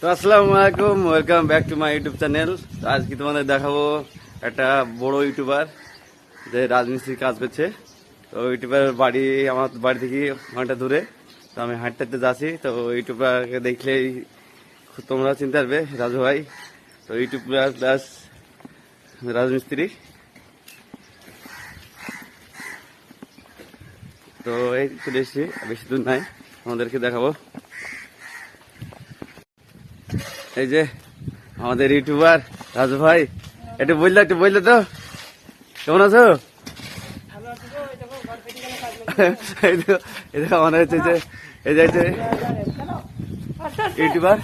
তো আসসালামু আলাইকুম, welcome back to my YouTube channel. আজকে তোমাদের দেখাবো একটা বড় ইউটিউবার যে রাজমিস্ত্রির কাজ করছে। তো ইউটিউবার বাড়ি আমার বাড়ি থেকে অনেকটা দূরে, তো আমি হাঁটতে হাঁটতে যাচ্ছি। তো ইউটিউবারকে দেখলেই তোমরা চিনতে পারবে, রাজু ভাই। তো ইউটিউবার প্লাস রাজমিস্ত্রি। তো এই চলে এসেছি, বেশি দূর নাই, আমাদেরকে দেখাবো। এই যে আমাদের ইউটিউবার রাজু ভাই, একটু বললে তো কেমন আছো? মনে হচ্ছে যে এই যে ইউটিউবার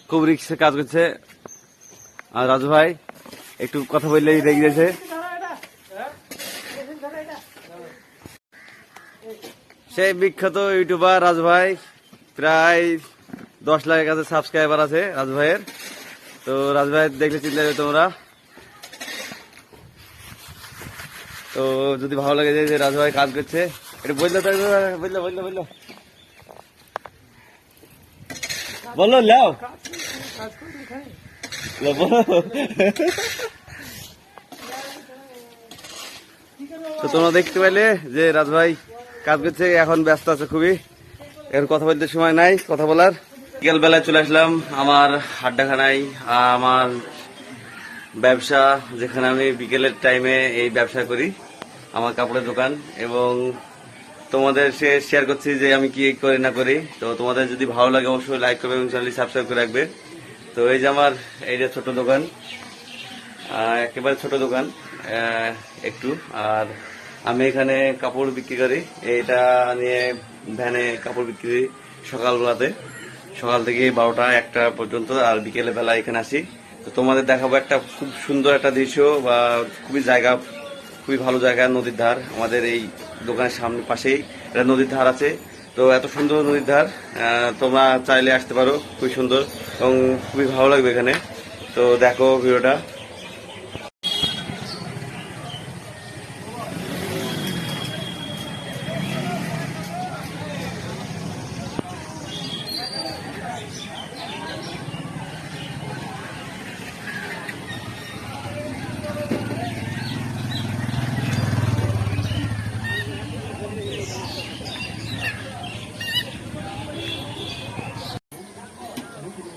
খুব রিক্সে কাজ করছে। আর রাজু ভাই একটু কথা বললেই রেগে গেছে। সেই বিখ্যাত ইউটিউবার রাজু ভাই, প্রায় 10 লাখের কাছে সাবস্ক্রাইবার আছে রাজু ভাইয়ের। তো রাজু ভাই দেখলে চিন্তা করবে তোমরা। তো যদি ভালো লাগে যে রাজু ভাই কাজ করছে, একটু বললো বললো লাও তো তোমরা দেখতে পাইলে যে রাজু ভাই কাজ করছে, এখন ব্যস্ত আছে খুবই, এখন কথা বলতে সময় নাই কথা বলার। বিকেল বেলায় চলে আসলাম আমার আড্ডাখানায়, আমার ব্যবসা, যেখানে আমি বিকেলের টাইমে এই ব্যবসা করি, আমার কাপড়ের দোকান। এবং তোমাদের শেয়ার করছি যে আমি কি করি না করি। তো তোমাদের যদি ভালো লাগে অবশ্যই লাইক করবে এবং চ্যানেলটি সাবস্ক্রাইব করে রাখবে। তো এই যে আমার এই যে ছোট দোকান, একেবারে ছোট দোকান একটু। আর আমি এখানে কাপড় বিক্রি করি, এটা নিয়ে ভ্যানে কাপড় বিক্রি সকালবেলাতে, সকাল থেকে 12টা 1টা পর্যন্ত, আর বিকেলে বেলা এখানে আসি। তো তোমাদের দেখাবো একটা খুব সুন্দর একটা দৃশ্য, বা খুবই ভালো জায়গা, নদীর ধার। আমাদের এই দোকানের সামনে পাশেই একটা নদীর ধার আছে। তো এত সুন্দর নদীর ধার, তোমরা চাইলে আসতে পারো, খুবই সুন্দর এবং খুবই ভালো লাগবে এখানে। তো দেখো ভিডিওটা।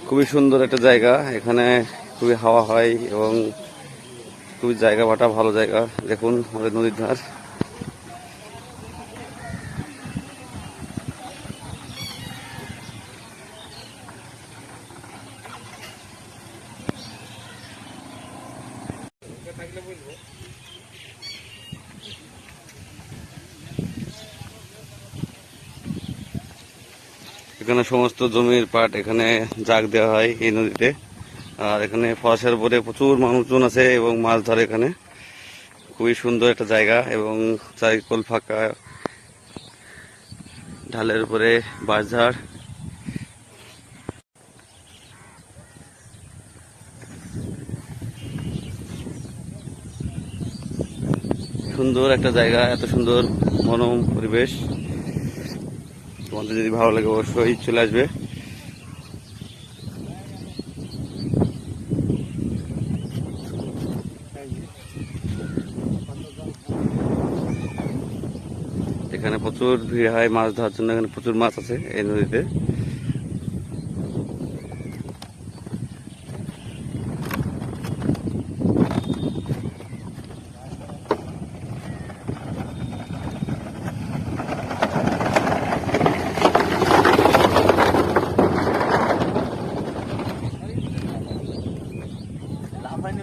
খুবই সুন্দর একটা জায়গা, এখানে খুবই হাওয়া হয় এবং খুবই জায়গা ভাটা ভালো জায়গা। দেখুন আমাদের নদীর ধার। এখানে সমস্ত জমির পাট এখানে জাগ দেওয়া হয় এই নদীতে। আর এখানে ফরাসের উপরে প্রচুর মানুষজন আছে এবং মাছ ধরে এখানে। খুবই সুন্দর একটা জায়গা এবং চারিকোল ফাঁকা, ঢালের উপরে বাঁশঝাড়। সুন্দর একটা জায়গা, এত সুন্দর মনোরম পরিবেশ। তোমাদের যদি ভালো লাগে অবশ্যই চলে আসবে। এখানে প্রচুর ভিড় হয় মাছ ধরার জন্য, এখানে প্রচুর মাছ আছে এই নদীতে।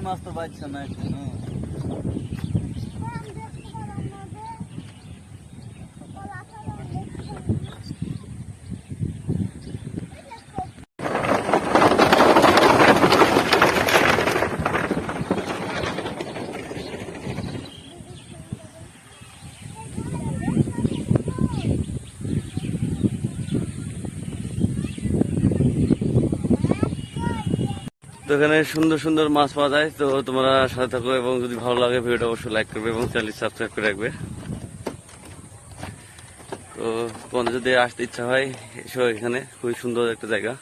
মাছ তো বাজছে না এখন। তো এখানে সুন্দর সুন্দর মাছ পাওয়া যায়। তো তোমরা সাথে থাকো এবং যদি ভালো লাগে ভিডিওটা অবশ্যই লাইক করবে এবং চ্যানেল সাবস্ক্রাইব করে রাখবে। তো তোমাদের যদি আসতে ইচ্ছা হয় এসো, এখানে খুবই সুন্দর একটা জায়গা।